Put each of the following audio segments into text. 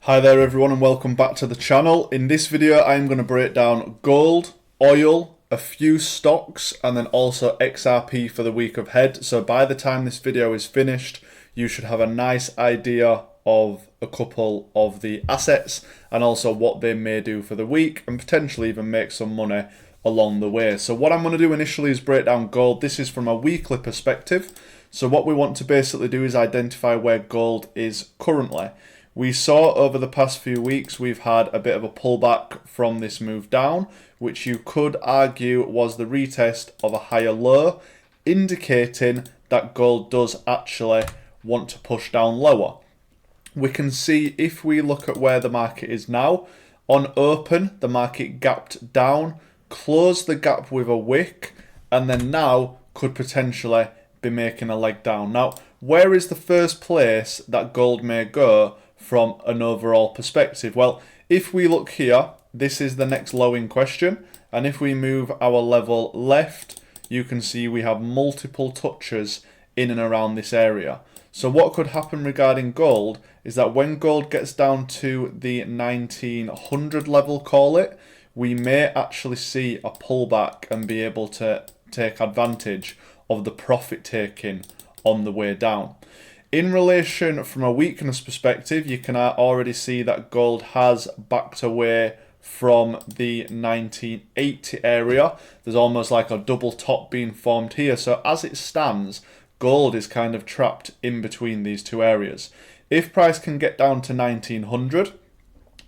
Hi there everyone and welcome back to the channel. In this video I'm going to break down gold, oil, a few stocks and then also XRP for the week ahead. So by the time this video is finished you should have a nice idea of a couple of the assets and also what they may do for the week and potentially even make some money along the way. So what I'm going to do initially is break down gold. This is from a weekly perspective. So what we want to basically do is identify where gold is currently. We saw over the past few weeks we've had a bit of a pullback from this move down, which you could argue was the retest of a higher low, indicating that gold does actually want to push down lower. We can see if we look at where the market is now, on open the market gapped down, closed the gap with a wick, and then now could potentially be making a leg down. Now, where is the first place that gold may go from an overall perspective? Well, if we look here, this is the next low in question, and if we move our level left, you can see we have multiple touches in and around this area. So what could happen regarding gold is that when gold gets down to the 1900 level, call it, we may actually see a pullback and be able to take advantage of the profit taking on the way down. In relation from a weakness perspective, you can already see that gold has backed away from the 1980 area. There's almost like a double top being formed here. So as it stands, gold is kind of trapped in between these two areas. If price can get down to 1900,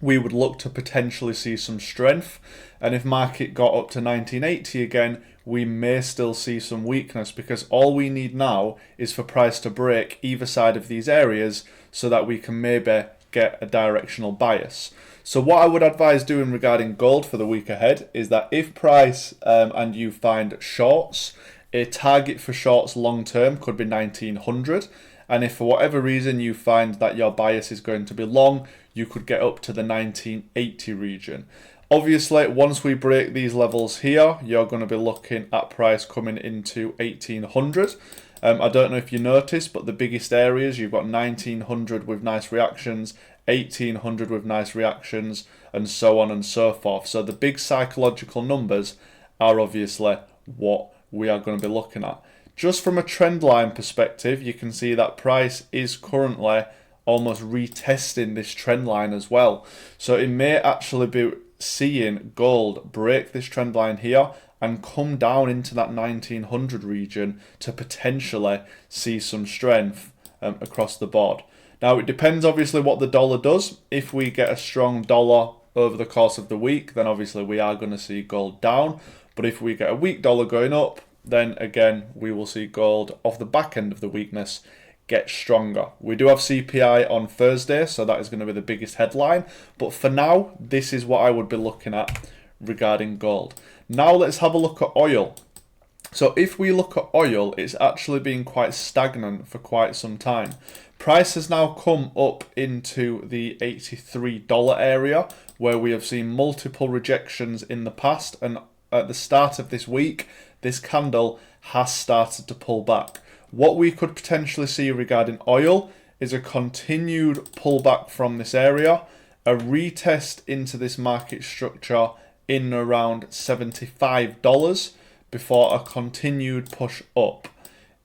we would look to potentially see some strength. And if market got up to 1980 again, we may still see some weakness, because all we need now is for price to break either side of these areas so that we can maybe get a directional bias. So what I would advise doing regarding gold for the week ahead is that if price and you find shorts, a target for shorts long term could be 1900. And if for whatever reason you find that your bias is going to be long, you could get up to the 1980 region. Obviously, once we break these levels here, you're going to be looking at price coming into 1800. I don't know if you noticed, but the biggest areas, you've got 1900 with nice reactions, 1800 with nice reactions, and so on and so forth. So the big psychological numbers are obviously what we are going to be looking at. Just from a trend line perspective, you can see that price is currently almost retesting this trend line as well. So it may actually be seeing gold break this trend line here and come down into that 1900 region to potentially see some strength across the board. Now it depends obviously what the dollar does. If we get a strong dollar over the course of the week, then obviously we are going to see gold down. But if we get a weak dollar going up, then again we will see gold off the back end of the weakness get stronger. We do have CPI on Thursday, so that is going to be the biggest headline. But for now, this is what I would be looking at regarding gold. Now let's have a look at oil. So if we look at oil, it's actually been quite stagnant for quite some time. Price has now come up into the $83 area, where we have seen multiple rejections in the past, and at the start of this week, this candle has started to pull back. What we could potentially see regarding oil is a continued pullback from this area, a retest into this market structure in around $75 before a continued push up.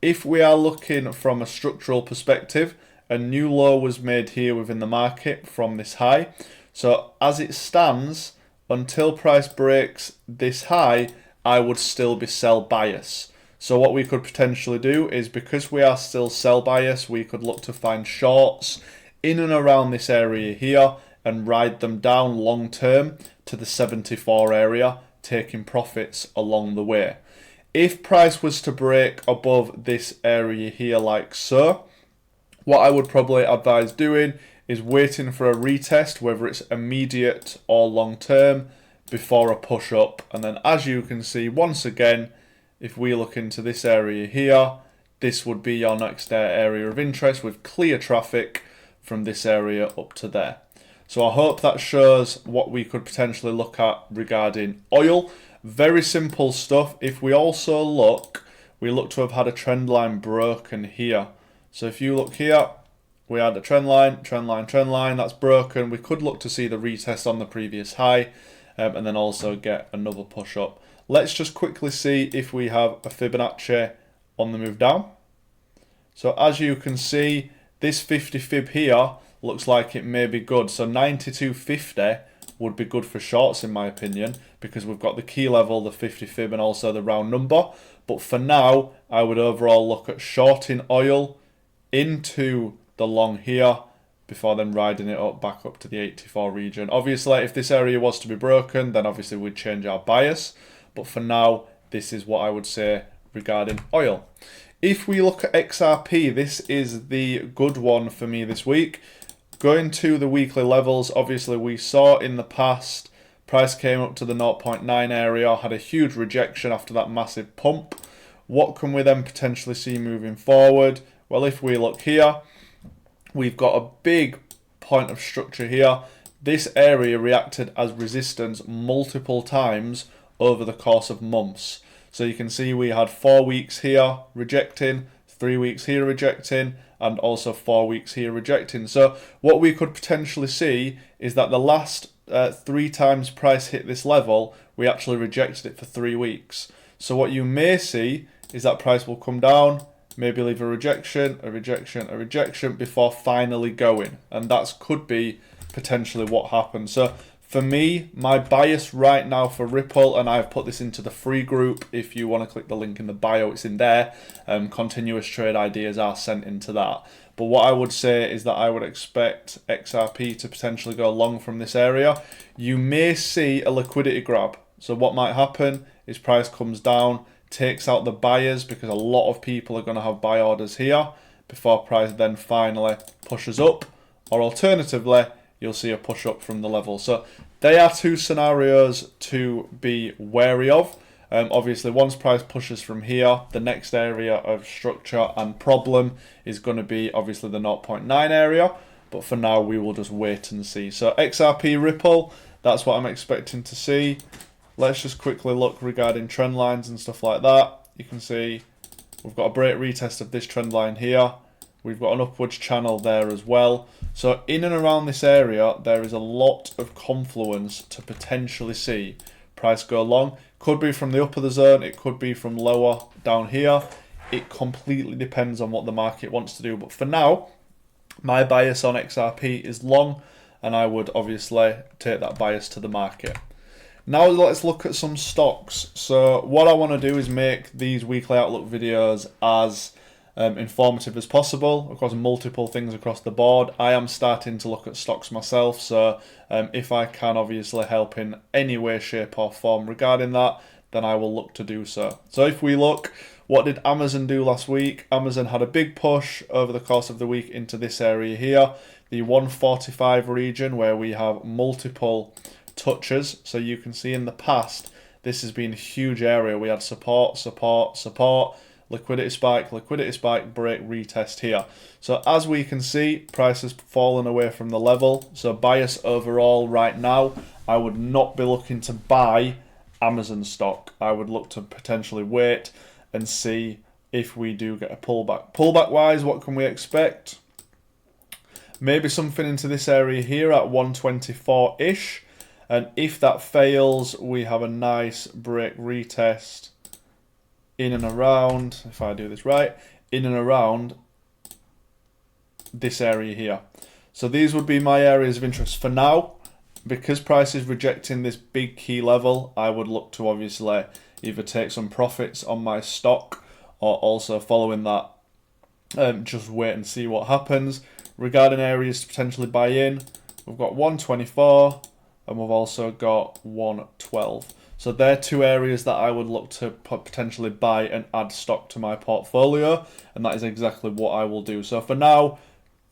If we are looking from a structural perspective, a new low was made here within the market from this high. So as it stands, until price breaks this high, I would still be sell bias. So what we could potentially do is, because we are still sell bias, we could look to find shorts in and around this area here and ride them down long term to the 74 area, taking profits along the way. If price was to break above this area here like so, what I would probably advise doing is waiting for a retest, whether it's immediate or long term, before a push up. And then as you can see, once again, if we look into this area here, this would be your next area of interest with clear traffic from this area up to there. So I hope that shows what we could potentially look at regarding oil. Very simple stuff. If we also look, we look to have had a trend line broken here. So if you look here, we had a trend line, trend line, trend line. That's broken. We could look to see the retest on the previous high, and then also get another push up. Let's just quickly see if we have a Fibonacci on the move down. So as you can see, this 50 fib here looks like it may be good. So 92.50 would be good for shorts in my opinion, because we've got the key level, the 50 fib, and also the round number. But for now, I would overall look at shorting oil into the long here before then riding it up back up to the 84 region. Obviously, if this area was to be broken, then obviously we'd change our bias. But for now, this is what I would say regarding oil. If we look at XRP, this is the good one for me this week. Going to the weekly levels, obviously we saw in the past, price came up to the 0.9 area, had a huge rejection after that massive pump. What can we then potentially see moving forward? Well, if we look here, we've got a big point of structure here. This area reacted as resistance multiple times over the course of months. So you can see we had 4 weeks here rejecting, 3 weeks here rejecting, and also 4 weeks here rejecting. So what we could potentially see is that the last 3 times price hit this level, we actually rejected it for 3 weeks. So what you may see is that price will come down, maybe leave a rejection, a rejection, a rejection before finally going. And that could be potentially what happens. So for me, my bias right now for Ripple, and I've put this into the free group, if you want to click the link in the bio, it's in there. Continuous trade ideas are sent into that. But what I would say is that I would expect XRP to potentially go long from this area. You may see a liquidity grab. So what might happen is price comes down, takes out the buyers, because a lot of people are going to have buy orders here before price then finally pushes up. Or alternatively, you'll see a push up from the level. So they are 2 scenarios to be wary of. Obviously, once price pushes from here, the next area of structure and problem is going to be obviously the 0.9 area. But for now, we will just wait and see. So XRP Ripple, that's what I'm expecting to see. Let's just quickly look regarding trend lines and stuff like that. You can see we've got a break retest of this trend line here. We've got an upwards channel there as well. So in and around this area, there is a lot of confluence to potentially see price go long. Could be from the upper of the zone. It could be from lower down here. It completely depends on what the market wants to do. But for now, my bias on XRP is long, and I would obviously take that bias to the market. Now let's look at some stocks. So what I want to do is make these weekly outlook videos as informative as possible across multiple things across the board. I am starting to look at stocks myself, so if I can obviously help in any way, shape or form regarding that, then I will look to do so. So if we look, what did Amazon do last week? Amazon had a big push over the course of the week into this area here, the 145 region, where we have multiple touches. So you can see in the past, this has been a huge area. We had support, support, support, liquidity spike, break, retest here. So as we can see, price has fallen away from the level. So bias overall right now, I would not be looking to buy Amazon stock. I would look to potentially wait and see if we do get a pullback. Pullback wise, what can we expect? Maybe something into this area here at 124-ish. And if that fails, we have a nice break retest in and around, if I do this right, in and around this area here. So these would be my areas of interest. For now, because price is rejecting this big key level, I would look to obviously either take some profits on my stock or also following that, just wait and see what happens. Regarding areas to potentially buy in, we've got 124 and we've also got 112. So they're 2 areas that I would look to potentially buy and add stock to my portfolio, and that is exactly what I will do. So for now,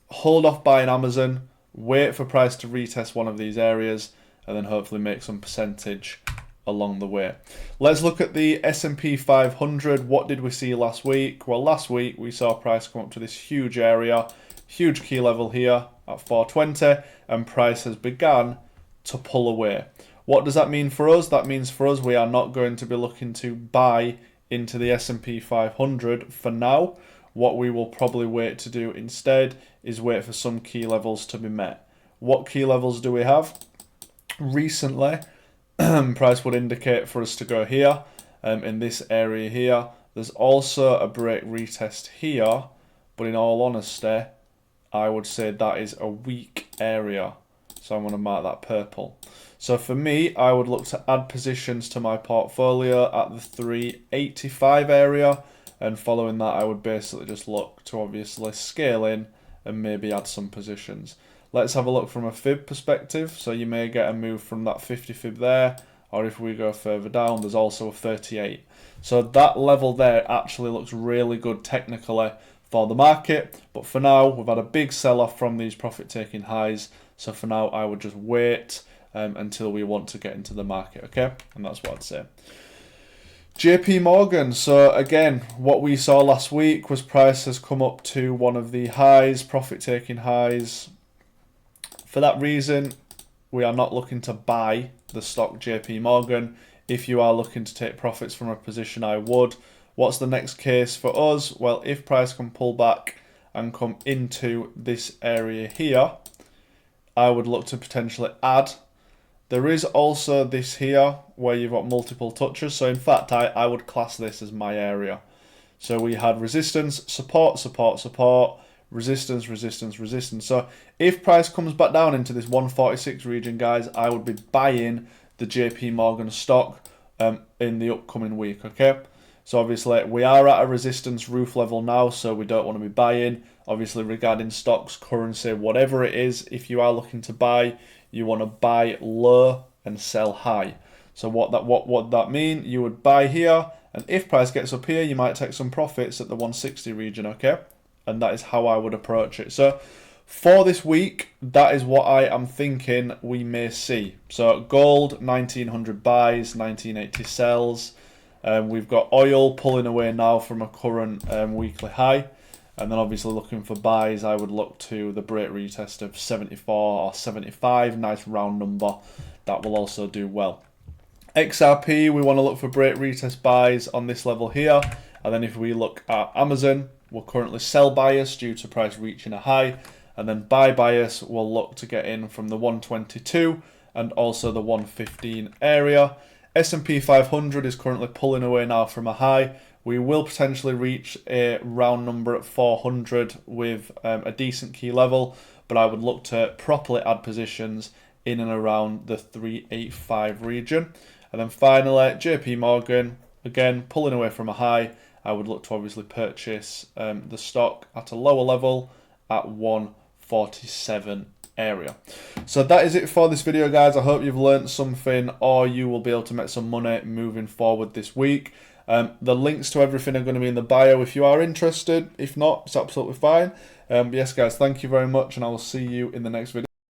hold off buying Amazon, wait for price to retest one of these areas, and then hopefully make some percentage along the way. Let's look at the S&P 500. What did we see last week? Well, last week we saw price come up to this huge area, huge key level here at 420, and price has begun to pull away. What does that mean for us? That means for us, we are not going to be looking to buy into the S&P 500 for now. what we will probably wait to do instead is wait for some key levels to be met. What key levels do we have? Recently, price would indicate for us to go here, in this area here. There's also a break retest here, but in all honesty, I would say that is a weak area. So I'm going to mark that purple. So for me, I would look to add positions to my portfolio at the 385 area. And following that, I would basically just look to obviously scale in and maybe add some positions. Let's have a look from a fib perspective. So you may get a move from that 50 fib there, or if we go further down, there's also a 38. So that level there actually looks really good technically for the market. But for now, we've had a big sell-off from these profit-taking highs. So for now, I would just wait until we want to get into the market, okay? And that's what I'd say. JP Morgan, so again, what we saw last week was price has come up to one of the highs, profit-taking highs. For that reason, we are not looking to buy the stock JP Morgan. If you are looking to take profits from a position, I would. What's the next case for us? Well, if price can pull back and come into this area here, I would look to potentially add. There is also this here where you've got multiple touches. So in fact, I would class this as my area. So we had resistance, support, support, support, resistance, resistance, resistance. So if price comes back down into this 146 region, guys, I would be buying the JP Morgan stock in the upcoming week, okay? So obviously we are at a resistance roof level now, so we don't want to be buying. Obviously regarding stocks, currency, whatever it is, if you are looking to buy, you want to buy low and sell high. So what that mean? You would buy here, and if price gets up here, you might take some profits at the 160 region, okay? And that is how I would approach it. So for this week, that is what I am thinking we may see. So gold, 1900 buys, 1980 sells. We've got oil pulling away now from a current weekly high. And then obviously looking for buys, I would look to the break retest of 74 or 75, nice round number. That will also do well. XRP, we want to look for break retest buys on this level here. And then if we look at Amazon, we're currently sell bias due to price reaching a high. And then buy bias, we'll look to get in from the 122 and also the 115 area. S&P 500 is currently pulling away now from a high. We will potentially reach a round number at 400 with a decent key level, but I would look to properly add positions in and around the 385 region. And then finally, JP Morgan, again, pulling away from a high. I would look to obviously purchase the stock at a lower level at 147 area. So that is it for this video, guys. I hope you've learned something, or you will be able to make some money moving forward this week. The links to everything are going to be in the bio if you are interested. If not, it's absolutely fine. But yes, guys, thank you very much, and I will see you in the next video.